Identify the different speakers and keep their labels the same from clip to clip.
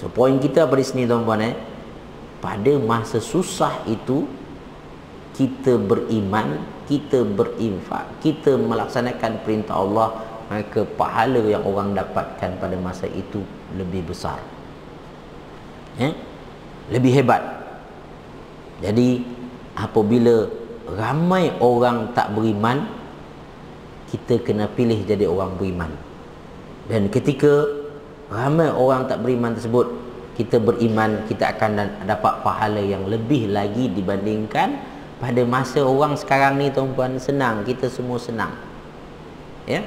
Speaker 1: So poin kita pada sini tuan-tuan, pada masa susah itu kita beriman, kita berinfak, kita melaksanakan perintah Allah, maka pahala yang orang dapatkan pada masa itu lebih besar, lebih hebat. Jadi apabila ramai orang tak beriman, kita kena pilih jadi orang beriman. Dan ketika ramai orang tak beriman tersebut, kita beriman, kita akan dapat pahala yang lebih lagi dibandingkan pada masa orang sekarang ni tuan-tuan. Senang, kita semua senang, ya.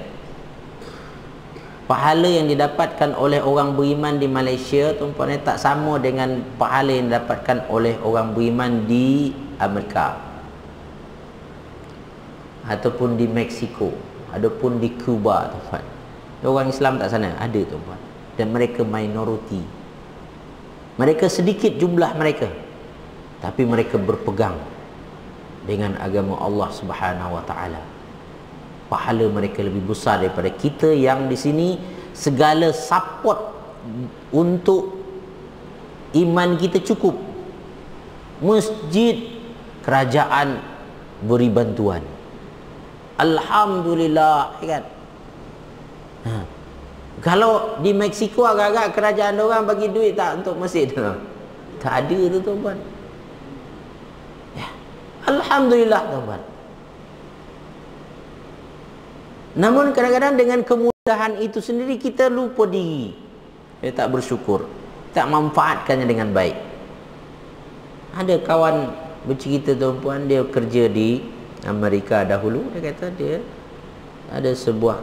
Speaker 1: Pahala yang didapatkan oleh orang beriman di Malaysia tuan-tuan tak sama dengan pahala yang didapatkan oleh orang beriman di Amerika, ataupun di Mexico, ataupun di Cuba tuan-tuan. Orang Islam tak sana ada tuan-tuan, dan mereka minoriti. Mereka sedikit jumlah mereka, tapi mereka berpegang dengan agama Allah Subhanahu wa taala. Pahala mereka lebih besar daripada kita yang di sini segala support untuk iman kita cukup. Masjid, kerajaan beri bantuan. Alhamdulillah, kan? Kalau di Mexico agak-agak kerajaan orang bagi duit tak untuk masjid tu? Tak ada tu tuan-tuan. Ya. Alhamdulillah tuan-tuan. Namun kadang-kadang dengan kemudahan itu sendiri kita lupa diri. Kita tak bersyukur, tak manfaatkannya dengan baik. Ada kawan bercerita tuan-puan, dia kerja di Amerika dahulu. Dia kata dia ada sebuah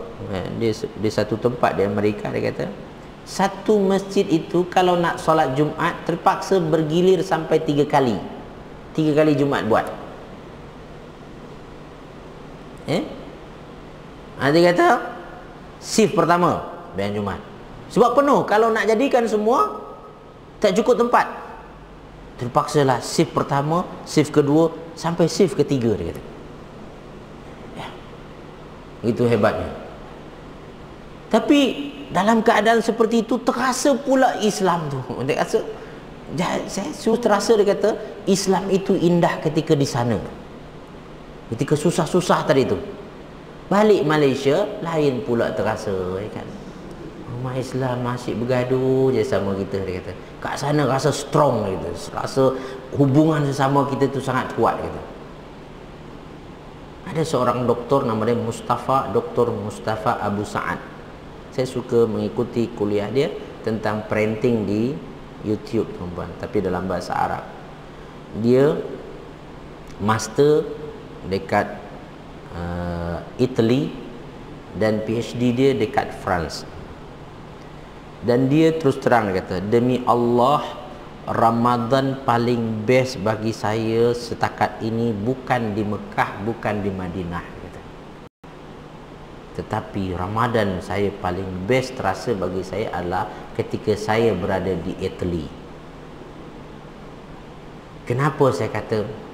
Speaker 1: di satu tempat di Amerika, dia kata satu masjid itu kalau nak solat Jumaat terpaksa bergilir sampai 3 kali. 3 kali Jumaat buat. Dia kata shift pertama dan Jumaat. Sebab penuh, kalau nak jadikan semua tak cukup tempat. Terpaksalah shift pertama, shift kedua sampai shift ketiga, dia kata. Ya. Itu hebatnya. Tapi dalam keadaan seperti itu terasa pula Islam tu. Dia rasa, saya terasa, dia kata Islam itu indah ketika di sana. Ketika susah-susah tadi tu. Balik Malaysia lain pula terasa, kan. Umat Islam masih bergaduh je sama kita, dia kata. Kat sana rasa strong, gitu. Rasa hubungan sesama kita tu sangat kuat, gitu. Ada seorang doktor nama dia Dr. Mustafa Abu Sa'ad. Saya suka mengikuti kuliah dia tentang parenting di YouTube, tuan-tuan, tapi dalam bahasa Arab. Dia master dekat Italy dan PhD dia dekat France. Dan dia terus terang, dia kata, demi Allah, Ramadan paling best bagi saya setakat ini bukan di Mekah, bukan di Madinah, kata. Tetapi Ramadan saya paling best terasa bagi saya adalah ketika saya berada di Italy. Kenapa saya kata?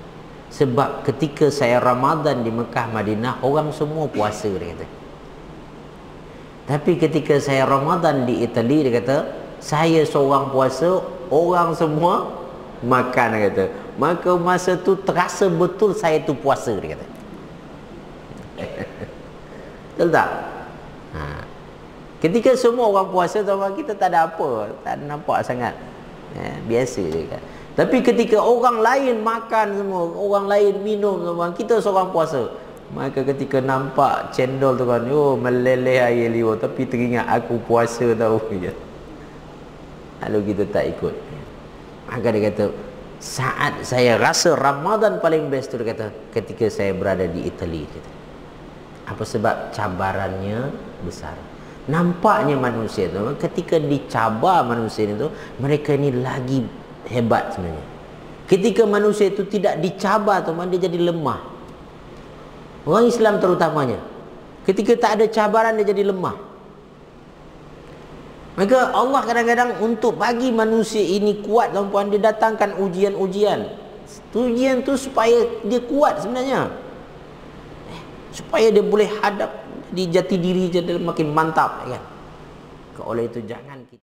Speaker 1: Sebab ketika saya Ramadan di Mekah, Madinah, orang semua puasa, dia kata. Tapi ketika saya Ramadan di Itali, dia kata, saya seorang puasa, orang semua makan, dia kata. Maka masa tu terasa betul saya tu puasa, dia kata. Betul tak? Ketika semua orang puasa, kita tak ada apa, tak ada nampak sangat, biasa je, kan. Tapi ketika orang lain makan semua, orang lain minum semua, kita seorang puasa, maka ketika nampak cendol tu, kan, oh meleleh air liur, tapi teringat aku puasa tahu, ya. Lalu kita tak ikut. Maka dia kata, saat saya rasa Ramadan paling best tu, dia kata, ketika saya berada di Itali, kata. Apa sebab? Cabarannya besar. Nampaknya manusia tu, ketika dicabar manusia itu, mereka ni lagi hebat sebenarnya. Ketika manusia itu tidak dicabar, teman, dia jadi lemah. Orang Islam terutamanya, ketika tak ada cabaran dia jadi lemah. Maka Allah kadang-kadang untuk bagi manusia ini kuat, tuan-puan, dia datangkan ujian-ujian. Ujian tu supaya dia kuat sebenarnya, supaya dia boleh hadap di jati diri, jadi makin mantap, kan. Oleh itu jangan kita